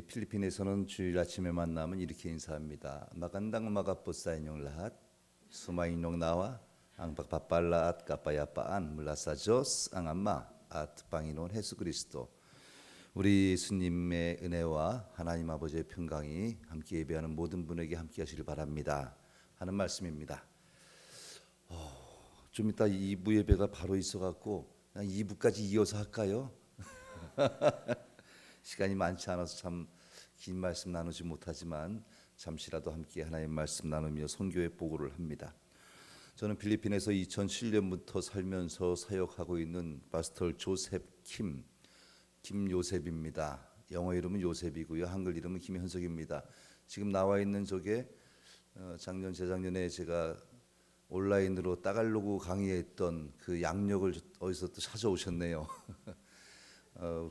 필리핀에서는 주일 아침에 만나면 이렇게 인사합니다. 마간당 마가포사인용 라핫 수마인용 나와 앙박 바빨라앗 까빠야빠안 물라사조스 앙암마 아트방이논 헤수 그리스도. 우리 예수님의 은혜와 하나님 아버지의 평강이 함께 예배하는 모든 분에게 함께 하시길 바랍니다 하는 말씀입니다. 좀 이따 2부 예배가 바로 있어갖고 그냥 2부까지 이어서 할까요? 시간이 많지 않아서 참 긴 말씀 나누지 못하지만 잠시라도 함께 하나님 말씀 나누며 선교의 보고를 합니다. 저는 필리핀에서 2007년부터 살면서 사역하고 있는 파스터 조셉 김요셉입니다. 영어 이름은 요셉이고요. 한글 이름은 김현석입니다. 지금 나와 있는 저게 작년 재작년에 제가 온라인으로 따갈로그 강의했던 그 양력을 어디서 또 찾아오셨네요.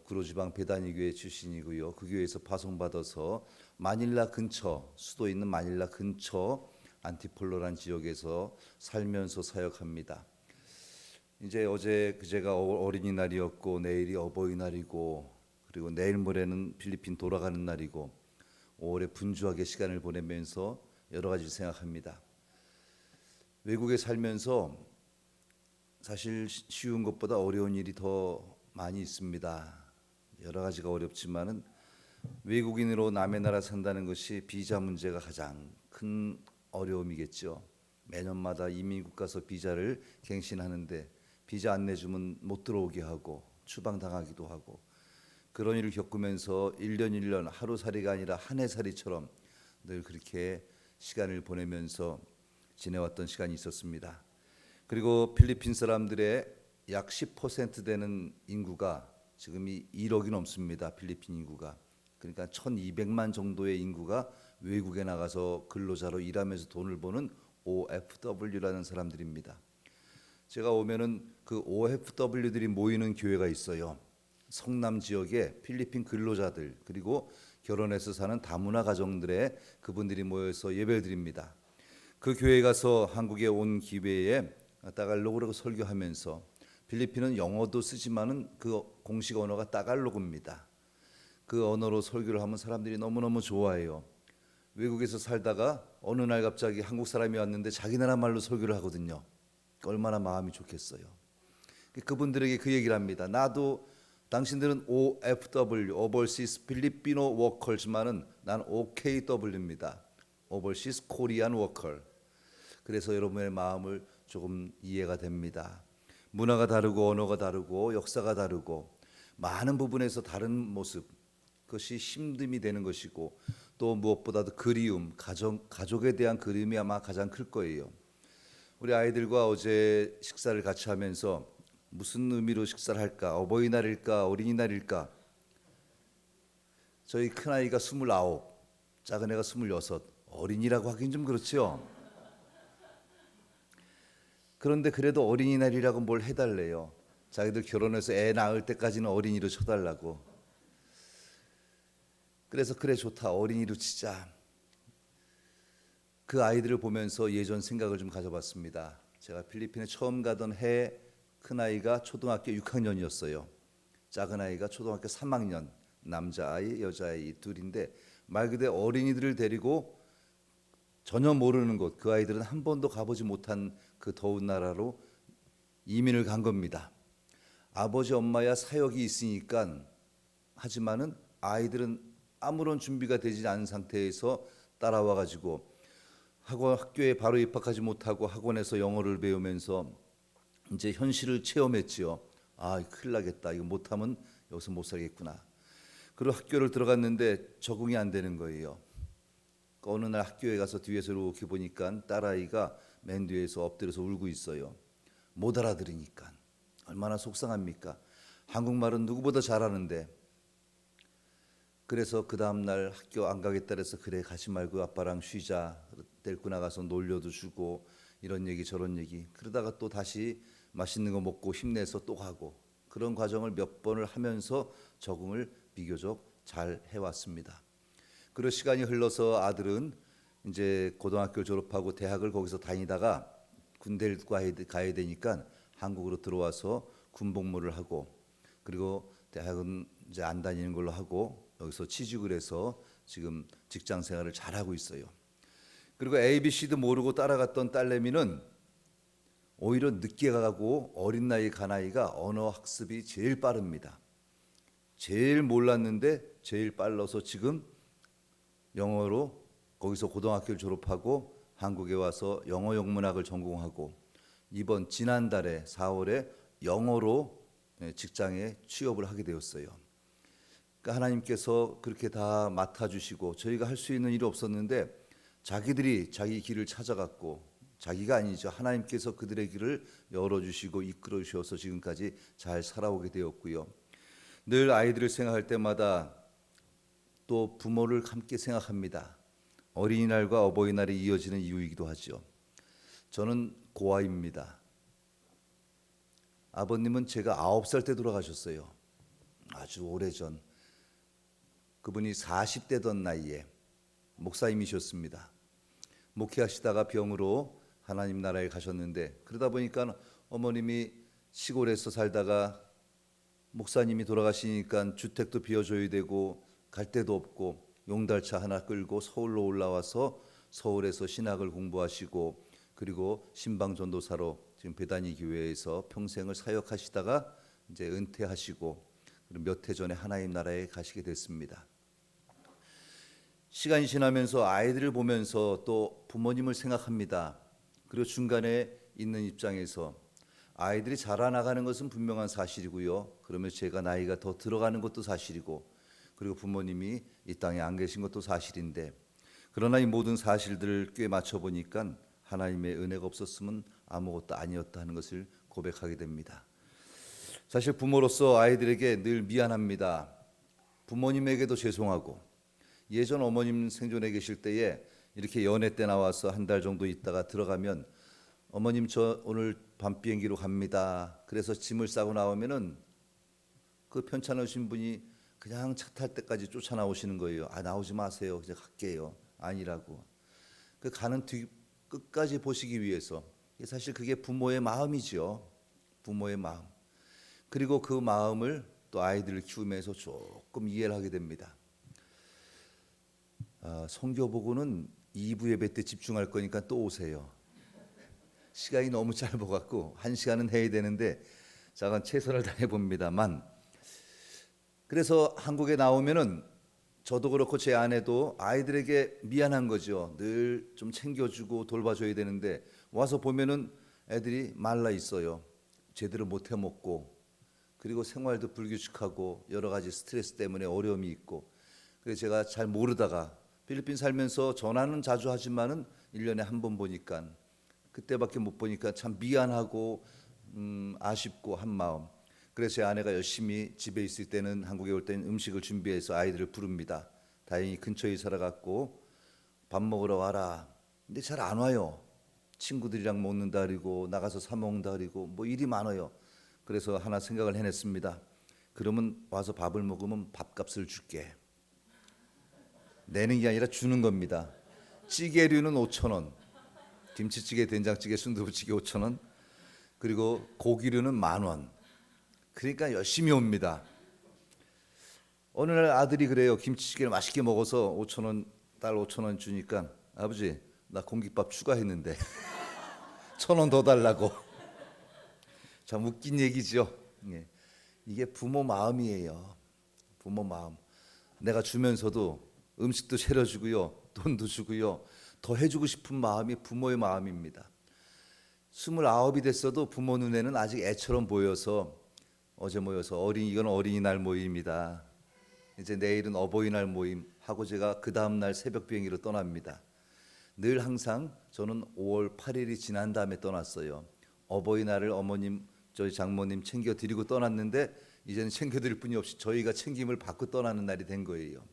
구로지방 베다니 교회 출신이고요. 그 교회에서 파송받아서 마닐라 근처, 수도 있는 마닐라 근처 안티폴로란 지역에서 살면서 사역합니다. 이제 어제 그제가 어린이날이었고 내일이 어버이날이고 그리고 내일 모레는 필리핀 돌아가는 날이고 5월에 분주하게 시간을 보내면서 여러 가지 생각합니다. 외국에 살면서 사실 쉬운 것보다 어려운 일이 더 많이 있습니다. 여러 가지가 어렵지만은 외국인으로 남의 나라 산다는 것이 비자 문제가 가장 큰 어려움이겠죠. 매년마다 이민국 가서 비자를 갱신하는데 비자 안 내주면 못 들어오게 하고 추방당하기도 하고 그런 일을 겪으면서 1년 1년 하루살이가 아니라 한 해살이처럼 늘 그렇게 시간을 보내면서 지내왔던 시간이 있었습니다. 그리고 필리핀 사람들의 약 10% 되는 인구가 지금이 1억이 넘습니다. 필리핀 인구가. 그러니까 1200만 정도의 인구가 외국에 나가서 근로자로 일하면서 돈을 버는 OFW라는 사람들입니다. 제가 오면은 그 OFW들이 모이는 교회가 있어요. 성남 지역에 필리핀 근로자들 그리고 결혼해서 사는 다문화 가정들의 그분들이 모여서 예배를 드립니다. 그 교회에 가서 한국에 온 기회에 따갈로그로 설교하면서 필리핀은 영어도 쓰지만은 그 공식 언어가 따갈로그입니다. 그 언어로 설교를 하면 사람들이 너무너무 좋아해요. 외국에서 살다가 어느 날 갑자기 한국 사람이 왔는데 자기 나라 말로 설교를 하거든요. 얼마나 마음이 좋겠어요. 그분들에게 그 얘기를 합니다. 나도 당신들은 OFW, Overseas Filipino Workers만은 난 OKW입니다. Overseas Korean Worker. 그래서 여러분의 마음을 조금 이해가 됩니다. 문화가 다르고 언어가 다르고 역사가 다르고 많은 부분에서 다른 모습 그것이 힘듦이 되는 것이고 또 무엇보다도 그리움, 가족에 대한 그리움이 아마 가장 클 거예요. 우리 아이들과 어제 식사를 같이 하면서 무슨 의미로 식사를 할까? 어버이날일까? 어린이날일까? 저희 큰아이가 29, 작은애가 26, 어린이라고 하긴 좀 그렇죠. 그런데 그래도 어린이날이라고 뭘 해달래요. 자기들 결혼해서 애 낳을 때까지는 어린이로 쳐달라고. 그래서 그래 좋다 어린이로 치자. 그 아이들을 보면서 예전 생각을 좀 가져봤습니다. 제가 필리핀에 처음 가던 해 큰아이가 초등학교 6학년이었어요. 작은아이가 초등학교 3학년 남자아이 여자아이 둘인데 말 그대로 어린이들을 데리고 전혀 모르는 곳 그 아이들은 한 번도 가보지 못한 그 더운 나라로 이민을 간 겁니다. 아버지 엄마야 사역이 있으니까 하지만은 아이들은 아무런 준비가 되지 않은 상태에서 따라와 가지고 학교에 바로 입학하지 못하고 학원에서 영어를 배우면서 이제 현실을 체험했지요. 아, 큰일 나겠다. 이거 못하면 여기서 못 살겠구나. 그리고 학교를 들어갔는데 적응이 안 되는 거예요. 어느 날 학교에 가서 뒤에서 이렇게 보니까 딸아이가 맨 뒤에서 엎드려서 울고 있어요. 못 알아들으니까 얼마나 속상합니까? 한국말은 누구보다 잘하는데. 그래서 그 다음 날 학교 안 가겠다 그래서 그래 가지 말고 아빠랑 쉬자. 데리고 나가서 놀려도 주고 이런 얘기 저런 얘기. 그러다가 또 다시 맛있는 거 먹고 힘내서 또 가고 그런 과정을 몇 번을 하면서 적응을 비교적 잘 해왔습니다. 그리고 시간이 흘러서 아들은 이제 고등학교 졸업하고 대학을 거기서 다니다가 군대를 가야 되니까 한국으로 들어와서 군복무를 하고 그리고 대학은 이제 안 다니는 걸로 하고 여기서 취직을 해서 지금 직장 생활을 잘하고 있어요. 그리고 ABC도 모르고 따라갔던 딸내미는 오히려 늦게 가고 어린 나이 간 아이가 언어 학습이 제일 빠릅니다. 제일 몰랐는데 제일 빨라서 지금 영어로 거기서 고등학교를 졸업하고 한국에 와서 영어 영문학을 전공하고 지난달에 4월에 영어로 직장에 취업을 하게 되었어요. 그러니까 하나님께서 그렇게 다 맡아주시고 저희가 할 수 있는 일이 없었는데 자기들이 자기 길을 찾아갔고, 자기가 아니죠, 하나님께서 그들의 길을 열어주시고 이끌어 주셔서 지금까지 잘 살아오게 되었고요. 늘 아이들을 생각할 때마다 또 부모를 함께 생각합니다. 어린이날과 어버이날이 이어지는 이유이기도 하죠. 저는 고아입니다. 아버님은 제가 9살 때 돌아가셨어요. 아주 오래전. 그분이 40대던 나이에 목사님이셨습니다. 목회하시다가 병으로 하나님 나라에 가셨는데, 그러다 보니까 어머님이 시골에서 살다가 목사님이 돌아가시니까 주택도 비워줘야 되고 갈 데도 없고 용달차 하나 끌고 서울로 올라와서 서울에서 신학을 공부하시고, 그리고 신방전도사로 지금 베다니 교회에서 평생을 사역하시다가 이제 은퇴하시고 몇 해 전에 하나님 나라에 가시게 됐습니다. 시간이 지나면서 아이들을 보면서 또 부모님을 생각합니다. 그리고 중간에 있는 입장에서 아이들이 자라나가는 것은 분명한 사실이고요. 그러면 제가 나이가 더 들어가는 것도 사실이고, 그리고 부모님이 이 땅에 안 계신 것도 사실인데, 그러나 이 모든 사실들을 꽤 맞춰보니까 하나님의 은혜가 없었으면 아무것도 아니었다 하는 것을 고백하게 됩니다. 사실 부모로서 아이들에게 늘 미안합니다. 부모님에게도 죄송하고, 예전 어머님 생존해 계실 때에 이렇게 연애 때 나와서 한 달 정도 있다가 들어가면 어머님 저 오늘 밤 비행기로 갑니다. 그래서 짐을 싸고 나오면은 그 편찮으신 분이 그냥 차 탈 때까지 쫓아 나오시는 거예요. 아, 나오지 마세요. 이제 갈게요. 아니라고. 그 가는 뒤 끝까지 보시기 위해서. 사실 그게 부모의 마음이죠. 부모의 마음. 그리고 그 마음을 또 아이들을 키우면서 조금 이해를 하게 됩니다. 성교 보고는 2부 예배 때 집중할 거니까 또 오세요. 시간이 너무 짧아갖고 1시간은 해야 되는데 제가 최선을 다해 봅니다만, 그래서 한국에 나오면은 저도 그렇고 제 아내도 아이들에게 미안한 거죠. 늘 좀 챙겨주고 돌봐줘야 되는데 와서 보면은 애들이 말라 있어요. 제대로 못 해먹고, 그리고 생활도 불규칙하고 여러 가지 스트레스 때문에 어려움이 있고, 그래서 제가 잘 모르다가 필리핀 살면서 전화는 자주 하지만은 1년에 한 번 보니까, 그때밖에 못 보니까 참 미안하고 아쉽고 한 마음. 그래서 제 아내가 열심히 집에 있을 때는, 한국에 올 때는 음식을 준비해서 아이들을 부릅니다. 다행히 근처에 살아갖고 밥 먹으러 와라. 근데 잘 안 와요. 친구들이랑 먹는다 그러고 나가서 사 먹는다 그러고 뭐 일이 많아요. 그래서 하나 생각을 해냈습니다. 그러면 와서 밥을 먹으면 밥값을 줄게. 내는 게 아니라 주는 겁니다. 찌개류는 5,000원, 김치찌개, 된장찌개, 순두부찌개 5,000원, 그리고 고기류는 10,000원. 그러니까 열심히 옵니다. 어느 날 아들이 그래요. 김치찌개를 맛있게 먹어서 5,000원, 딸 5,000원 주니까, 아버지 나 공깃밥 추가했는데 1,000원 더 달라고. 참 웃긴 얘기죠. 이게 부모 마음이에요. 부모 마음. 내가 주면서도 음식도 차려주고요, 돈도 주고요, 더 해주고 싶은 마음이 부모의 마음입니다. 29이 됐어도 부모 눈에는 아직 애처럼 보여서 어제 모여서 이건 어린이날 모임이다, 이제 내일은 어버이날 모임 하고 제가 그 다음날 새벽 비행기로 떠납니다. 늘 항상 저는 5월 8일이 지난 다음에 떠났어요. 어버이날을 어머님, 저희 장모님 챙겨드리고 떠났는데 이제는 챙겨드릴 분이 없이 저희가 챙김을 받고 떠나는 날이 된 거예요.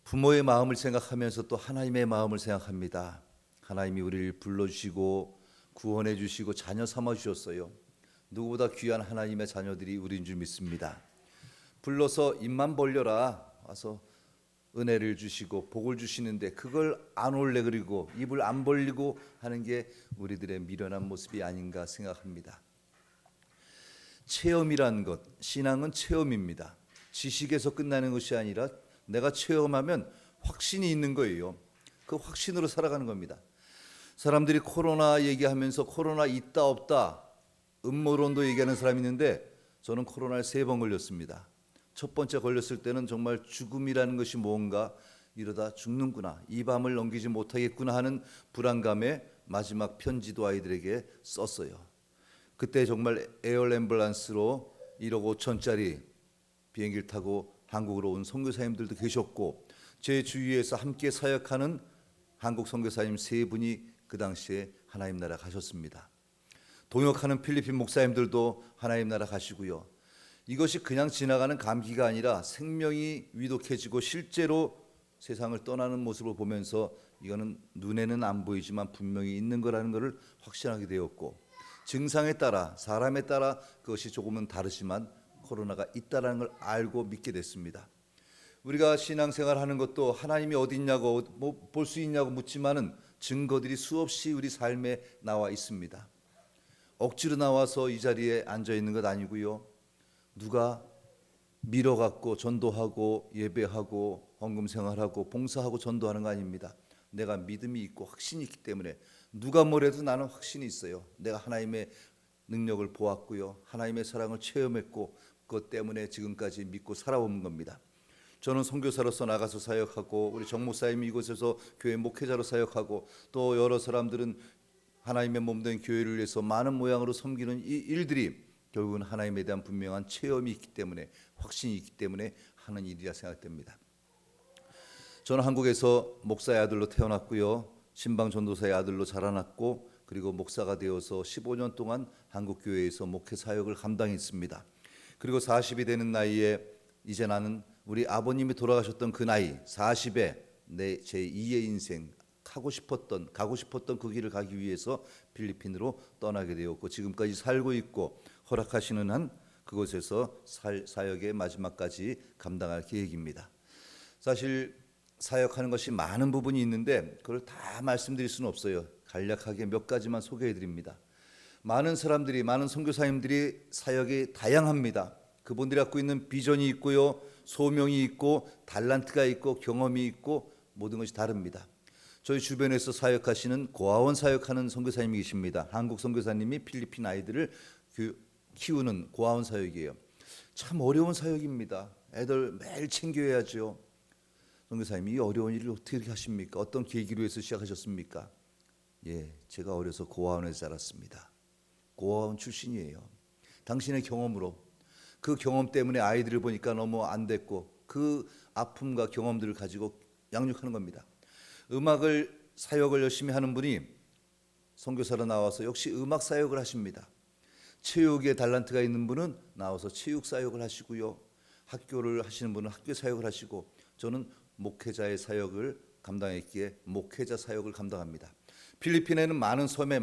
부모의 마음을 생각하면서 또 하나님의 마음을 생각합니다. 하나님이 우리를 불러주시고 구원해 주시고 자녀 삼아 주셨어요. 누구보다 귀한 하나님의 자녀들이 우리인 줄 믿습니다. 불러서 입만 벌려라 와서 은혜를 주시고 복을 주시는데 그걸 안 올래 그리고 입을 안 벌리고 하는 게 우리들의 미련한 모습이 아닌가 생각합니다. 체험이란 것, 신앙은 체험입니다. 지식에서 끝나는 것이 아니라 내가 체험하면 확신이 있는 거예요. 그 확신으로 살아가는 겁니다. 사람들이 코로나 얘기하면서 코로나 있다 없다 음모론도 얘기하는 사람이 있는데 저는 코로나에 3번 걸렸습니다. 첫 번째 걸렸을 때는 정말 죽음이라는 것이 뭔가, 이러다 죽는구나, 이 밤을 넘기지 못하겠구나 하는 불안감에 마지막 편지도 아이들에게 썼어요. 그때 정말 에어 앰뷸런스로 1억 5천짜리 비행기를 타고 한국으로 온 선교사님들도 계셨고, 제 주위에서 함께 사역하는 한국 선교사님 3분이 그 당시에 하나님 나라 가셨습니다. 동역하는 필리핀 목사님들도 하나님 나라 가시고요. 이것이 그냥 지나가는 감기가 아니라 생명이 위독해지고 실제로 세상을 떠나는 모습을 보면서 이거는 눈에는 안 보이지만 분명히 있는 거라는 것을 확신하게 되었고, 증상에 따라 사람에 따라 그것이 조금은 다르지만 코로나가 있다는 걸 알고 믿게 됐습니다. 우리가 신앙생활하는 것도 하나님이 어디 있냐고 볼 수 있냐고 묻지만은 증거들이 수없이 우리 삶에 나와 있습니다. 억지로 나와서 이 자리에 앉아 있는 것 아니고요. 누가 밀어갖고 전도하고 예배하고 헌금 생활하고 봉사하고 전도하는 거 아닙니다. 내가 믿음이 있고 확신이 있기 때문에 누가 뭐래도 나는 확신이 있어요. 내가 하나님의 능력을 보았고요. 하나님의 사랑을 체험했고 그것 때문에 지금까지 믿고 살아온 겁니다. 저는 선교사로서 나가서 사역하고 우리 정 목사님이 이곳에서 교회 목회자로 사역하고 또 여러 사람들은 하나님의 몸된 교회를 위해서 많은 모양으로 섬기는 이 일들이 결국은 하나님에 대한 분명한 체험이 있기 때문에, 확신이 있기 때문에 하는 일이라 생각됩니다. 저는 한국에서 목사의 아들로 태어났고요. 신방 전도사의 아들로 자라났고, 그리고 목사가 되어서 15년 동안 한국 교회에서 목회 사역을 감당했습니다. 그리고 40이 되는 나이에 이제 나는 우리 아버님이 돌아가셨던 그 나이 40에 제 2의 인생 가고 싶었던 그 길을 가기 위해서 필리핀으로 떠나게 되었고, 지금까지 살고 있고 허락하시는 한 그곳에서 사역의 마지막까지 감당할 계획입니다. 사실 사역하는 것이 많은 부분이 있는데 그걸 다 말씀드릴 수는 없어요. 간략하게 몇 가지만 소개해 드립니다. 많은 사람들이, 많은 선교사님들이 사역이 다양합니다. 그분들이 갖고 있는 비전이 있고요, 소명이 있고 달란트가 있고 경험이 있고 모든 것이 다릅니다. 저희 주변에서 사역하시는 고아원 사역하는 선교사님이 계십니다. 한국 선교사님이 필리핀 아이들을 키우는 고아원 사역이에요. 참 어려운 사역입니다. 애들 매일 챙겨야죠. 선교사님이 이 어려운 일을 어떻게 하십니까? 어떤 계기로 해서 시작하셨습니까? 제가 어려서 고아원에서 자랐습니다. 고아원 출신이에요. 당신의 경험으로, 그 경험 때문에 아이들을 보니까 너무 안 됐고 그 아픔과 경험들을 가지고 양육하는 겁니다. 음악을 사역을 열심히 하는 분이 선교사로 나와서 역시 음악 사역을 하십니다. 체육에 달란트가 있는 분은 나와서 체육 사역을 하시고요. 학교를 하시는 분은 학교 사역을 하시고, 저는 목회자의 사역을 감당했기에 목회자 사역을 감당합니다. 필리핀에는 많은 섬에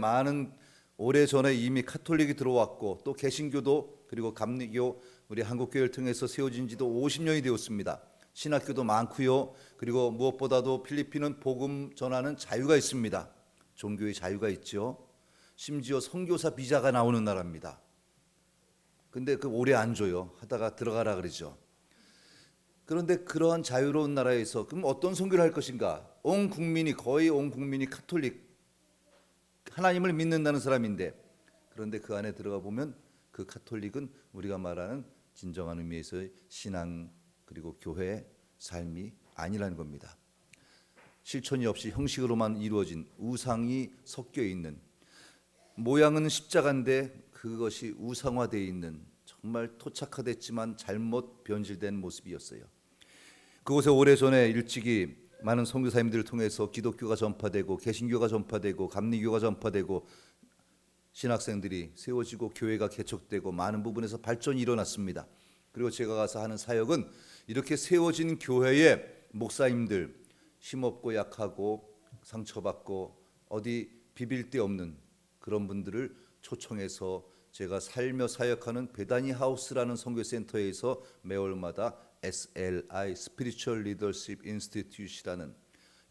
오래전에 이미 카톨릭이 들어왔고 또 개신교도 그리고 감리교, 우리 한국교회를 통해서 세워진 지도 50년이 되었습니다. 신학교도 많고요. 그리고 무엇보다도 필리핀은 복음 전하는 자유가 있습니다. 종교의 자유가 있죠. 심지어 선교사 비자가 나오는 나라입니다. 근데 그 오래 안 줘요. 하다가 들어가라 그러죠. 그런데 그러한 자유로운 나라에서 그럼 어떤 선교를 할 것인가? 거의 온 국민이 카톨릭, 하나님을 믿는다는 사람인데, 그런데 그 안에 들어가 보면 그 카톨릭은 우리가 말하는 진정한 의미에서의 신앙 그리고 교회 삶이 아니라는 겁니다. 실천이 없이 형식으로만 이루어진, 우상이 섞여 있는, 모양은 십자가인데 그것이 우상화되어 있는, 정말 토착화됐지만 잘못 변질된 모습이었어요. 그곳에 오래전에 일찍이 많은 선교사님들을 통해서 기독교가 전파되고 개신교가 전파되고 감리교가 전파되고 신학생들이 세워지고 교회가 개척되고 많은 부분에서 발전이 일어났습니다. 그리고 제가 가서 하는 사역은 이렇게 세워진 교회의 목사님들, 힘없고 약하고 상처받고 어디 비빌 데 없는 그런 분들을 초청해서 제가 살며 사역하는 베다니 하우스라는 선교센터에서 매월마다 SLI Spiritual Leadership Institute이라는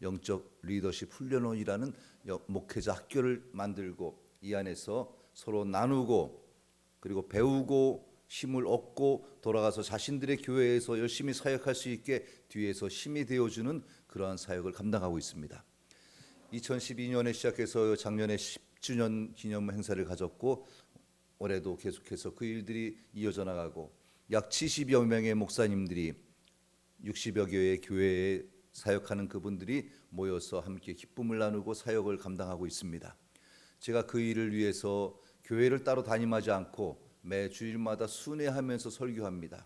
영적 리더십 훈련원이라는 목회자 학교를 만들고 이 안에서 서로 나누고 그리고 배우고 힘을 얻고 돌아가서 자신들의 교회에서 열심히 사역할 수 있게 뒤에서 힘이 되어주는 그러한 사역을 감당하고 있습니다. 2012년에 시작해서 작년에 10주년 기념 행사를 가졌고 올해도 계속해서 그 일들이 이어져 나가고 약 70여 명의 목사님들이 60여 개의 교회에 사역하는 그분들이 모여서 함께 기쁨을 나누고 사역을 감당하고 있습니다. 제가 그 일을 위해서 교회를 따로 다ним하지 않고 매 주일마다 순회하면서 설교합니다.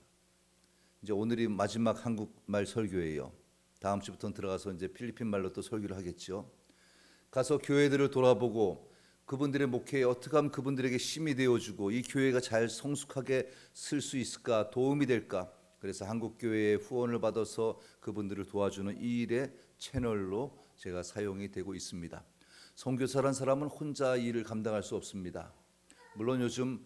이제 오늘이 마지막 한국말 설교예요. 다음 주부터는 들어가서 이제 필리핀 말로 또 설교를 하겠죠. 가서 교회들을 돌아보고 그분들의 목회에 어떻게 하면 그분들에게 힘이 되어주고 이 교회가 잘 성숙하게 쓸 수 있을까, 도움이 될까. 그래서 한국교회의 후원을 받아서 그분들을 도와주는 이 일의 채널로 제가 사용이 되고 있습니다. 선교사란 사람은 혼자 일을 감당할 수 없습니다. 물론 요즘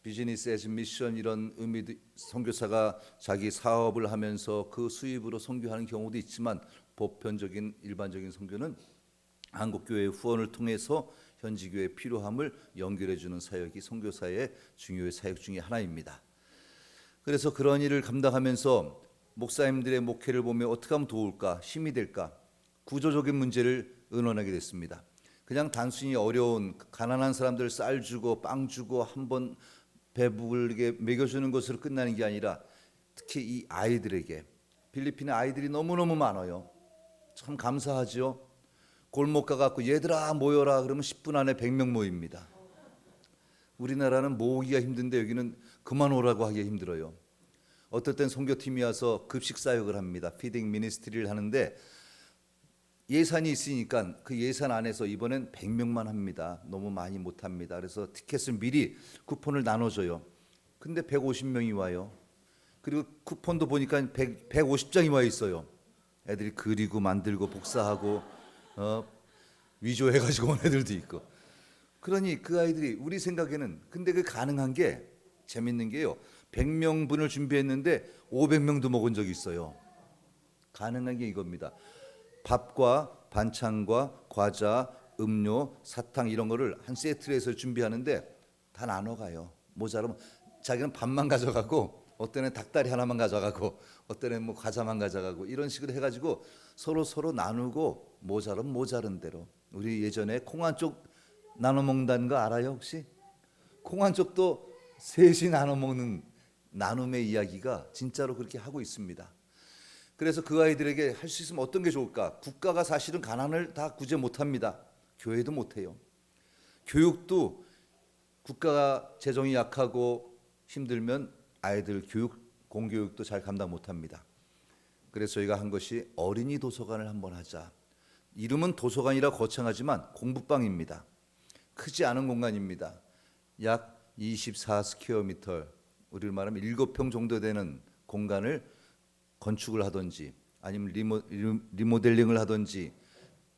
비즈니스 애즈 미션 이런 의미도 선교사가 자기 사업을 하면서 그 수입으로 선교하는 경우도 있지만 보편적인 일반적인 선교는 한국교회의 후원을 통해서 현지교회의 필요함을 연결해 주는 사역이 선교사의 중요한 사역 중에 하나입니다. 그래서 그런 일을 감당하면서 목사님들의 목회를 보며 어떻게 하면 도울까, 힘이 될까, 구조적인 문제를 의논하게 됐습니다. 그냥 단순히 어려운 가난한 사람들 쌀 주고 빵 주고 한번 배부르게 먹여주는 것으로 끝나는 게 아니라 특히 이 아이들에게, 필리핀의 아이들이 너무너무 많아요. 참 감사하죠. 골목 가갖고 얘들아 모여라 그러면 10분 안에 100명 모입니다. 우리나라는 모으기가 힘든데 여기는 그만 오라고 하기가 힘들어요. 어떨 땐 선교팀이 와서 급식 사역을 합니다. 피딩 미니스트리를 하는데 예산이 있으니까 그 예산 안에서 이번엔 100명만 합니다. 너무 많이 못합니다. 그래서 티켓을 미리 쿠폰을 나눠줘요. 근데 150명이 와요. 그리고 쿠폰도 보니까 150장이 와 있어요. 애들이 그리고 만들고 복사하고 위조해가지고 온 애들도 있고. 그러니 그 아이들이 우리 생각에는 근데 그 가능한 게 재밌는 게요. 100명분을 준비했는데 500명도 먹은 적이 있어요. 가능한 게 이겁니다. 밥과 반찬과 과자, 음료, 사탕 이런 거를 한 세트로 해서 준비하는데 다 나눠 가요. 모자라면 자기는 밥만 가져가고 어떤 애는 닭다리 하나만 가져가고 어떤 애는 뭐 과자만 가져가고 이런 식으로 해가지고 서로 나누고 모자라면 모자른 대로. 우리 예전에 콩 한 쪽 나눠 먹는다는 거 알아요 혹시? 콩 한 쪽도 셋이 나눠 먹는 나눔의 이야기가 진짜로 그렇게 하고 있습니다. 그래서 그 아이들에게 할 수 있으면 어떤 게 좋을까? 국가가 사실은 가난을 다 구제 못합니다. 교회도 못해요. 교육도 국가가 재정이 약하고 힘들면 아이들 교육, 공교육도 잘 감당 못합니다. 그래서 저희가 한 것이 어린이 도서관을 한번 하자. 이름은 도서관이라 거창하지만 공부방입니다. 크지 않은 공간입니다. 약 24스퀘어미터, 우리로 말하면 7평 정도 되는 공간을 건축을 하든지 아니면 리모델링을 하든지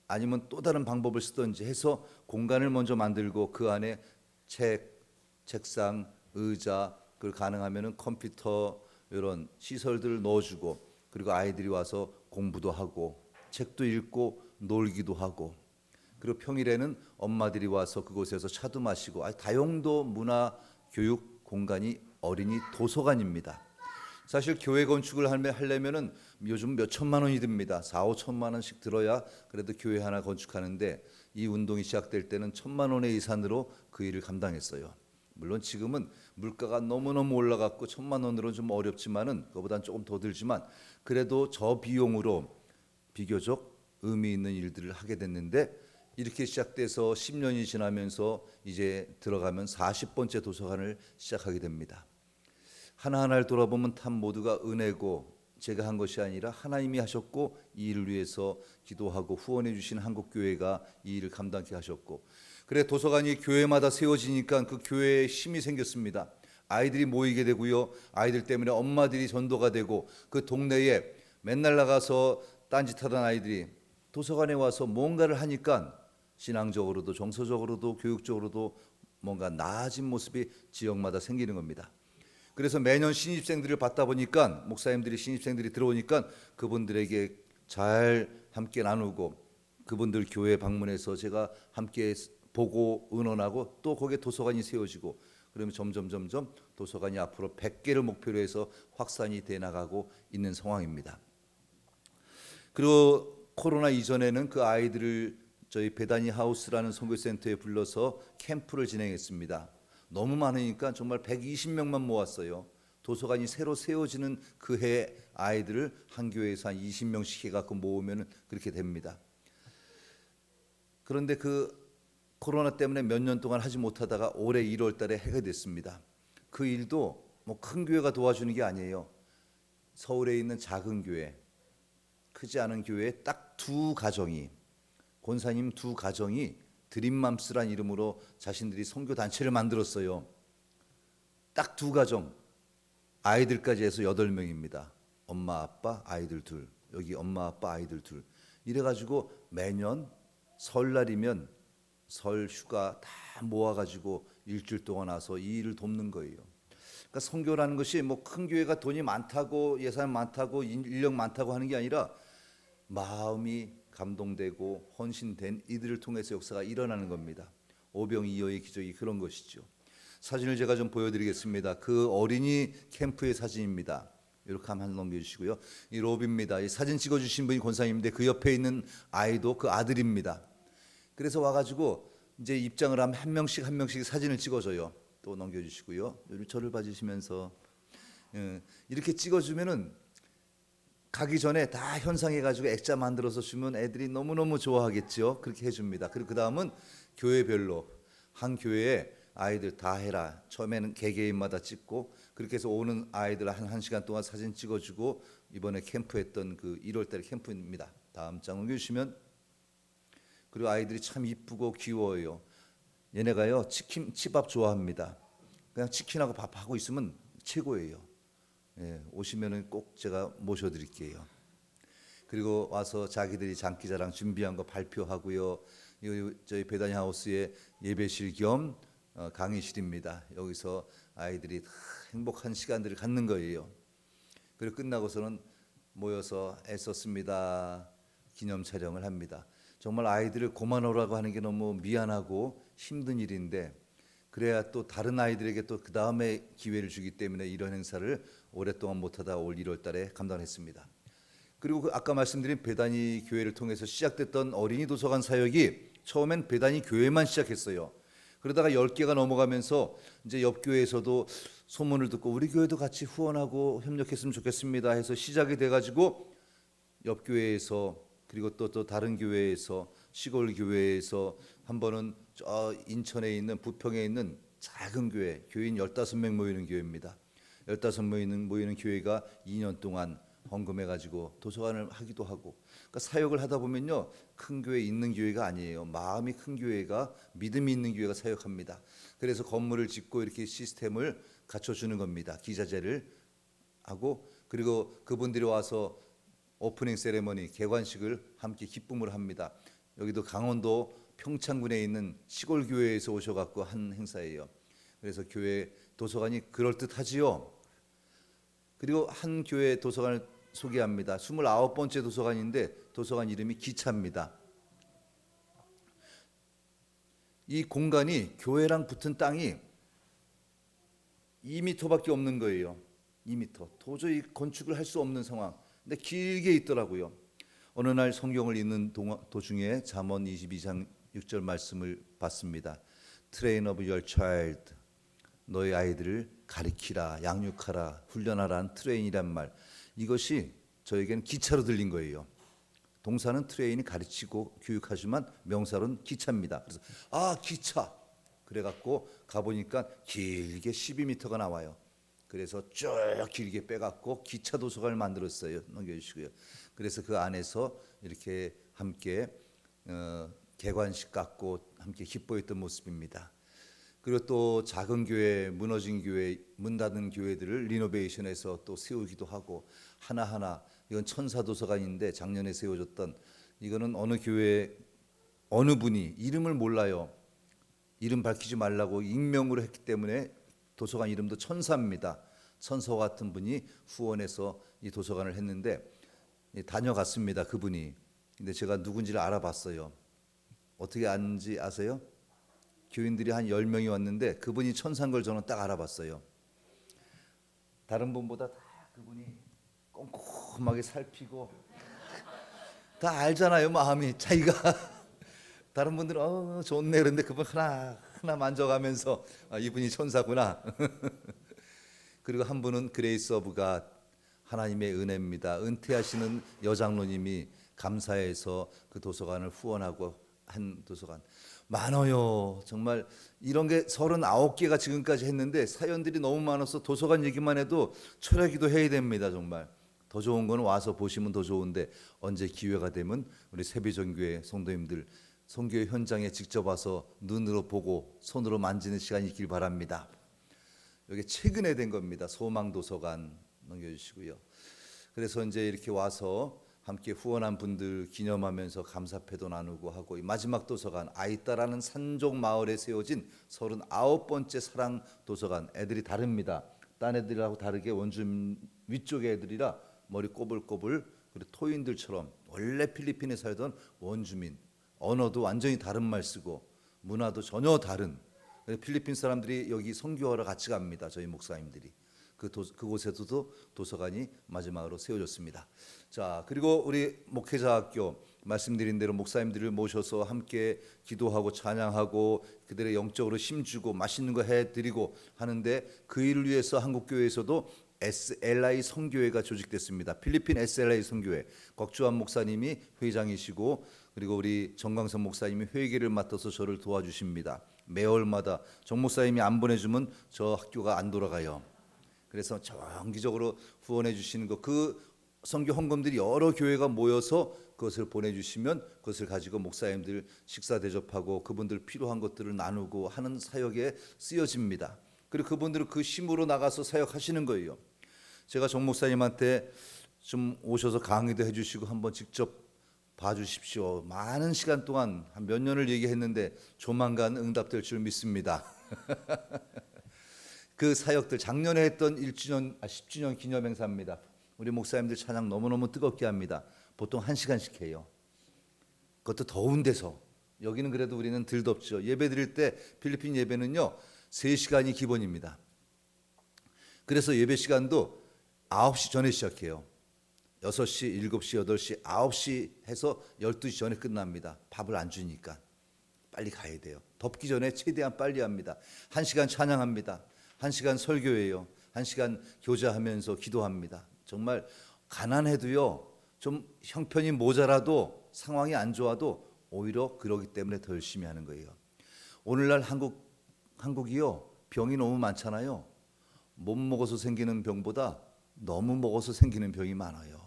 아니면 또 다른 방법을 쓰든지 해서 공간을 먼저 만들고 그 안에 책, 책상, 의자, 그리고 가능하면은 컴퓨터 이런 시설들을 넣어주고 그리고 아이들이 와서 공부도 하고 책도 읽고 놀기도 하고 그리고 평일에는 엄마들이 와서 그곳에서 차도 마시고 다용도 문화 교육 공간이 어린이 도서관입니다. 사실 교회 건축을 하려면은 요즘 몇 천만 원이 듭니다. 4, 5천만 원씩 들어야 그래도 교회 하나 건축하는데 이 운동이 시작될 때는 1,000만 원의 예산으로 그 일을 감당했어요. 물론 지금은 물가가 너무너무 올라갔고 1,000만 원으로는 좀 어렵지만은 그거보다는 조금 더 들지만 그래도 저 비용으로 비교적 의미 있는 일들을 하게 됐는데 이렇게 시작돼서 10년이 지나면서 이제 들어가면 40번째 도서관을 시작하게 됩니다. 하나하나를 돌아보면 참 모두가 은혜고 제가 한 것이 아니라 하나님이 하셨고 이 일을 위해서 기도하고 후원해 주신 한국교회가 이 일을 감당케 하셨고 그래 도서관이 교회마다 세워지니까 그 교회에 힘이 생겼습니다. 아이들이 모이게 되고요. 아이들 때문에 엄마들이 전도가 되고 그 동네에 맨날 나가서 딴짓하던 아이들이 도서관에 와서 뭔가를 하니까 신앙적으로도 정서적으로도 교육적으로도 뭔가 나아진 모습이 지역마다 생기는 겁니다. 그래서 매년 신입생들을 받다 보니까 목사님들이 신입생들이 들어오니까 그분들에게 잘 함께 나누고 그분들 교회 방문해서 제가 함께 보고 의논하고 또 거기에 도서관이 세워지고 그러면 점점 도서관이 앞으로 100개를 목표로 해서 확산이 돼 나가고 있는 상황입니다. 그리고 코로나 이전에는 그 아이들을 저희 베다니 하우스라는 선교센터에 불러서 캠프를 진행했습니다. 너무 많으니까 정말 120명만 모았어요. 도서관이 새로 세워지는 그 해 아이들을 한 교회에서 한 20명씩 해갖고 모으면 그렇게 됩니다. 그런데 그 코로나 때문에 몇 년 동안 하지 못하다가 올해 1월 달에 해가 됐습니다. 그 일도 뭐 큰 교회가 도와주는 게 아니에요. 서울에 있는 작은 교회, 크지 않은 교회에 딱 두 가정이, 권사님 두 가정이 드림맘스란 이름으로 자신들이 선교 단체를 만들었어요. 딱 두 가정, 아이들까지 해서 8명입니다. 엄마, 아빠, 아이들 둘. 여기 엄마, 아빠, 아이들 둘. 이래가지고 매년 설날이면 설 휴가 다 모아가지고 일주일 동안 와서 이 일을 돕는 거예요. 그러니까 선교라는 것이 뭐 큰 교회가 돈이 많다고 예산 많다고 인력 많다고 하는 게 아니라 마음이 감동되고 헌신된 이들을 통해서 역사가 일어나는 겁니다. 오병이어의 기적이 그런 것이죠. 사진을 제가 좀 보여드리겠습니다. 그 어린이 캠프의 사진입니다. 이렇게 한번 넘겨주시고요. 이 로비입니다. 이 사진 찍어주신 분이 권사님인데 그 옆에 있는 아이도 그 아들입니다. 그래서 와가지고 이제 입장을 하면 한 명씩 사진을 찍어줘요. 또 넘겨주시고요. 저를 봐주시면서 이렇게 찍어주면은 가기 전에 다 현상해가지고 액자 만들어서 주면 애들이 너무너무 좋아하겠죠. 그렇게 해줍니다. 그리고 그 다음은 교회별로 한 교회에 아이들 다 해라. 처음에는 개개인마다 찍고 그렇게 해서 오는 아이들 한 시간 동안 사진 찍어주고 이번에 캠프했던 그 1월달에 캠프입니다. 다음 장 넘겨주시면 그리고 아이들이 참 이쁘고 귀여워요. 얘네가요 치밥 좋아합니다. 그냥 치킨하고 밥하고 있으면 최고예요. 예, 오시면은 꼭 제가 모셔드릴게요. 그리고 와서 자기들이 장기자랑 준비한 거 발표하고요. 저희 베다니 하우스의 예배실 겸 강의실입니다. 여기서 아이들이 행복한 시간들을 갖는 거예요. 그리고 끝나고서는 모여서 애썼습니다. 기념 촬영을 합니다. 정말 아이들을 고만하라고 하는 게 너무 미안하고 힘든 일인데 그래야 또 다른 아이들에게 또 그 다음에 기회를 주기 때문에 이런 행사를 오랫동안 못하다 올 1월 달에 감당했습니다. 그리고 아까 말씀드린 베다니 교회를 통해서 시작됐던 어린이 도서관 사역이 처음엔 베다니 교회만 시작했어요. 그러다가 10개가 넘어가면서 이제 옆 교회에서도 소문을 듣고 우리 교회도 같이 후원하고 협력했으면 좋겠습니다 해서 시작이 돼가지고 옆 교회에서 그리고 또 다른 교회에서 시골 교회에서 한 번은 저 인천에 있는 부평에 있는 작은 교회, 교인 15명 모이는 교회입니다. 15명 모이는 교회가 2년 동안 헌금해가지고 도서관을 하기도 하고 그러니까 사역을 하다 보면요 큰 교회 있는 교회가 아니에요. 마음이 큰 교회가 믿음이 있는 교회가 사역합니다. 그래서 건물을 짓고 이렇게 시스템을 갖춰주는 겁니다. 기자재를 하고 그리고 그분들이 와서 오프닝 세레머니 개관식을 함께 기쁨을 합니다. 여기도 강원도 평창군에 있는 시골 교회에서 오셔갖고 한 행사예요. 그래서 교회 도서관이 그럴듯하지요. 그리고 한 교회 도서관을 소개합니다. 29번째 도서관인데 도서관 이름이 기차입니다. 이 공간이 교회랑 붙은 땅이 2m밖에 없는 거예요. 2m. 도저히 건축을 할 수 없는 상황. 근데 길게 있더라고요. 어느 날 성경을 읽는 도중에 잠언 22장 6절 말씀을 봤습니다. Train up your child. 너의 아이들을 가리키라, 양육하라, 훈련하라는 트레인이란 말. 이것이 저에게는 기차로 들린 거예요. 동사는 트레인이 가르치고 교육하지만 명사로는 기차입니다. 그래서 기차. 그래갖고 가보니까 길게 12m가 나와요. 그래서 쭉 길게 빼갖고 기차 도서관을 만들었어요. 넘겨주시고요. 그래서 그 안에서 이렇게 함께 개관식 갖고 함께 기뻐했던 모습입니다. 그리고 또 작은 교회, 무너진 교회, 문 닫은 교회들을 리노베이션해서 또 세우기도 하고 하나하나 이건 천사도서관인데 작년에 세워졌던 이거는 어느 교회 어느 분이 이름을 몰라요. 이름 밝히지 말라고 익명으로 했기 때문에 도서관 이름도 천사입니다. 천사 같은 분이 후원해서 이 도서관을 했는데 다녀갔습니다. 그분이. 근데 제가 누군지를 알아봤어요. 어떻게 아는지 아세요? 교인들이 한 10명이 왔는데 그분이 천사인 걸 저는 딱 알아봤어요. 다른 분보다 다 그분이 꼼꼼하게 살피고 다 알잖아요, 마음이 자기가. 다른 분들은 좋네 그런데 그분 하나 만져가면서 이분이 천사구나. 그리고 한 분은 그레이스 오브 갓, 하나님의 은혜입니다. 은퇴하시는 여장로님이 감사해서 그 도서관을 후원하고 한 도서관 많아요. 정말 이런 게 39개가 지금까지 했는데 사연들이 너무 많아서 도서관 얘기만 해도 철야기도 해야 됩니다. 정말 더 좋은 건 와서 보시면 더 좋은데 언제 기회가 되면 우리 세비전교회 성도님들 선교회 현장에 직접 와서 눈으로 보고 손으로 만지는 시간이 있길 바랍니다. 여기 최근에 된 겁니다. 소망도서관 넘겨주시고요. 그래서 이제 이렇게 와서 함께 후원한 분들 기념하면서 감사패도 나누고 하고, 이 마지막 도서관 아이따라는 산족 마을에 세워진 39번째 사랑 도서관. 애들이 다릅니다. 딴 애들하고 다르게 원주민 위쪽의 애들이라 머리 꼬불꼬불, 그리고 토인들처럼 원래 필리핀에 살던 원주민, 언어도 완전히 다른 말 쓰고 문화도 전혀 다른 필리핀 사람들이 여기 선교하러 같이 갑니다. 저희 목사님들이 그곳에서도 도서관이 마지막으로 세워졌습니다. 자, 그리고 우리 목회자학교 말씀드린 대로 목사님들을 모셔서 함께 기도하고 찬양하고 그들의 영적으로 힘주고 맛있는 거 해드리고 하는데, 그 일을 위해서 한국교회에서도 SLI 선교회가 조직됐습니다. 필리핀 SLI 선교회 곽주환 목사님이 회장이시고, 그리고 우리 정광선 목사님이 회계를 맡아서 저를 도와주십니다. 매월마다 정 목사님이 안 보내주면 저 학교가 안 돌아가요. 그래서 정기적으로 후원해 주시는 거, 그 선교 헌금들이 여러 교회가 모여서 그것을 보내주시면 그것을 가지고 목사님들 식사 대접하고 그분들 필요한 것들을 나누고 하는 사역에 쓰여집니다. 그리고 그분들은 그 힘으로 나가서 사역하시는 거예요. 제가 정 목사님한테 좀 오셔서 강의도 해주시고 한번 직접 봐주십시오. 많은 시간 동안 한 몇 년을 얘기했는데 조만간 응답될 줄 믿습니다. 그 사역들 작년에 했던 10주년 기념 행사입니다. 우리 목사님들 찬양 너무너무 뜨겁게 합니다. 보통 1시간씩 해요. 그것도 더운 데서. 여기는 그래도 우리는 덜 덥죠. 예배 드릴 때 필리핀 예배는요 3시간이 기본입니다. 그래서 예배 시간도 9시 전에 시작해요. 6시, 7시, 8시, 9시 해서 12시 전에 끝납니다. 밥을 안 주니까 빨리 가야 돼요. 덥기 전에 최대한 빨리 합니다. 1시간 찬양합니다. 1시간 설교해요. 1시간 교제하면서 기도합니다. 정말 가난해도요, 좀 형편이 모자라도 상황이 안 좋아도 오히려 그러기 때문에 더 열심히 하는 거예요. 오늘날 한국이요 병이 너무 많잖아요. 못 먹어서 생기는 병보다 너무 먹어서 생기는 병이 많아요.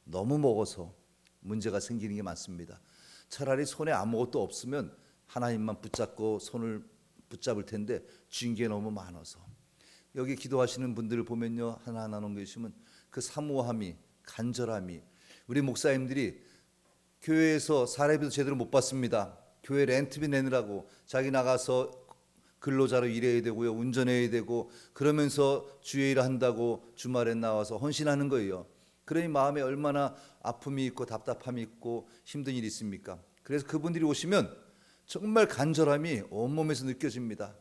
너무 먹어서 문제가 생기는 게 많습니다. 차라리 손에 아무것도 없으면 하나님만 붙잡고 손을 붙잡을 텐데 쥔 게 너무 많아서. 여기 기도하시는 분들을 보면요 하나하나 넘겨주시면 그 사모함이, 간절함이, 우리 목사님들이 교회에서 사례비도 제대로 못 받습니다. 교회 렌트비 내느라고 자기 나가서 근로자로 일해야 되고요, 운전해야 되고, 그러면서 주일을 한다고 주말에 나와서 헌신하는 거예요. 그러니 마음에 얼마나 아픔이 있고 답답함이 있고 힘든 일이 있습니까? 그래서 그분들이 오시면 정말 간절함이 온몸에서 느껴집니다.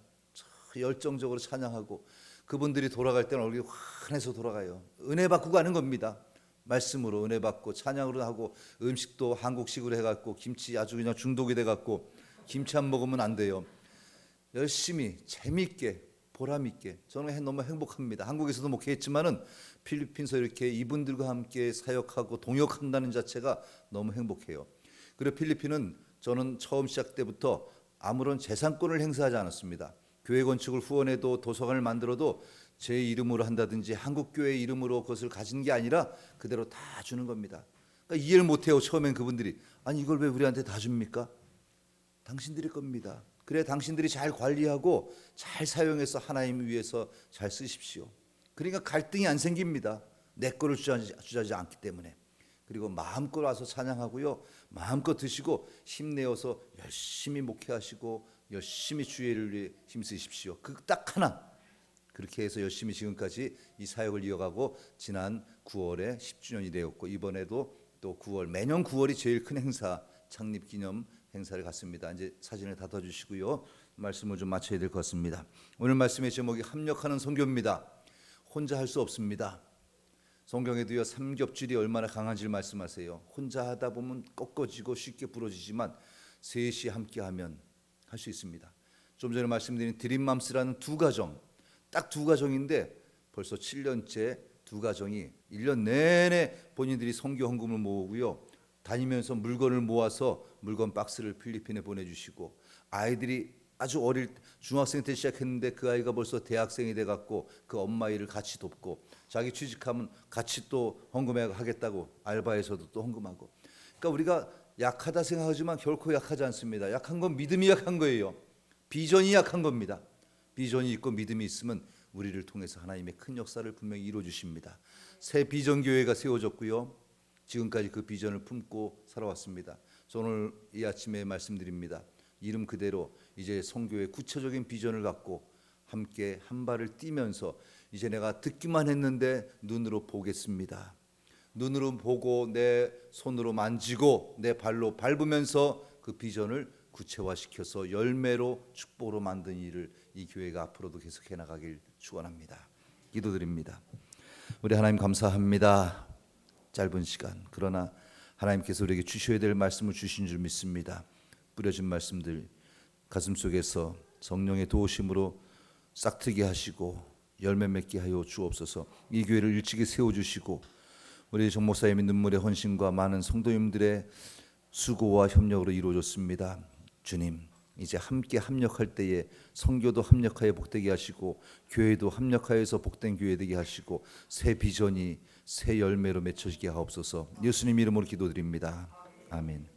열정적으로 찬양하고 그분들이 돌아갈 때는 얼굴이 환해서 돌아가요. 은혜 받고 가는 겁니다. 말씀으로 은혜 받고 찬양으로 하고, 음식도 한국식으로 해갖고 김치 아주 그냥 중독이 돼갖고 김치 안 먹으면 안 돼요. 열심히 재미있게 보람있게 저는 너무 행복합니다. 한국에서도 목회했지만은 필리핀에서 이렇게 이분들과 함께 사역하고 동역한다는 자체가 너무 행복해요. 그리고 필리핀은 저는 처음 시작 때부터 아무런 재산권을 행사하지 않았습니다. 교회 건축을 후원해도 도서관을 만들어도 제 이름으로 한다든지 한국교회 이름으로 그것을 가진 게 아니라 그대로 다 주는 겁니다. 그러니까 이해를 못해요. 처음엔 그분들이 아니 이걸 왜 우리한테 다 줍니까? 당신들의 겁니다. 그래 당신들이 잘 관리하고 잘 사용해서 하나님 위해서 잘 쓰십시오. 그러니까 갈등이 안 생깁니다. 내 거를 주자지 않기 때문에. 그리고 마음껏 와서 찬양하고요, 마음껏 드시고 힘내어서 열심히 목회하시고 열심히 주의를 위해 힘쓰십시오. 그 딱 하나. 그렇게 해서 열심히 지금까지 이 사역을 이어가고 지난 9월에 10주년이 되었고, 이번에도 또 9월, 매년 9월이 제일 큰 행사, 창립기념 행사를 갖습니다. 이제 사진을 닫아 주시고요. 말씀을 좀 마쳐야 될 것 같습니다. 오늘 말씀의 제목이 합력하는 선교입니다. 혼자 할 수 없습니다. 성경에도요, 삼겹줄이 얼마나 강한지를 말씀하세요. 혼자 하다 보면 꺾어지고 쉽게 부러지지만 셋이 함께하면 할 수 있습니다. 좀 전에 말씀드린 드림맘스라는 두 가정, 딱 두 가정인데 벌써 7년째 두 가정이 1년 내내 본인들이 선교 헌금을 모으고요, 다니면서 물건을 모아서 물건 박스를 필리핀에 보내주시고, 아이들이 아주 어릴 중학생 때 시작했는데 그 아이가 벌써 대학생이 돼갖고 그 엄마 일을 같이 돕고, 자기 취직하면 같이 또 헌금하겠다고 알바에서도 또 헌금하고. 그러니까 우리가 약하다 생각하지만 결코 약하지 않습니다. 약한 건 믿음이 약한 거예요. 비전이 약한 겁니다. 비전이 있고 믿음이 있으면 우리를 통해서 하나님의 큰 역사를 분명히 이루어 주십니다. 새 비전 교회가 세워졌고요, 지금까지 그 비전을 품고 살아왔습니다. 오늘 이 아침에 말씀드립니다. 이름 그대로 이제 선교의 구체적인 비전을 갖고 함께 한 발을 뛰면서, 이제 내가 듣기만 했는데 눈으로 보겠습니다. 눈으로 보고 내 손으로 만지고 내 발로 밟으면서 그 비전을 구체화시켜서 열매로 축복으로 만든 일을 이 교회가 앞으로도 계속해 나가길 축원합니다. 기도드립니다. 우리 하나님 감사합니다. 짧은 시간, 그러나 하나님께서 우리에게 주셔야 될 말씀을 주신 줄 믿습니다. 뿌려진 말씀들 가슴속에서 성령의 도우심으로 싹트게 하시고 열매 맺게 하여 주옵소서. 이 교회를 일찍이 세워주시고 우리 정 목사님의 눈물의 헌신과 많은 성도님들의 수고와 협력으로 이루어졌습니다. 주님, 이제 함께 합력할 때에 선교도 합력하여 복되게 하시고 교회도 합력하여서 복된 교회 되게 하시고 새 비전이 새 열매로 맺혀지게 하옵소서. 예수님 이름으로 기도드립니다. 아멘.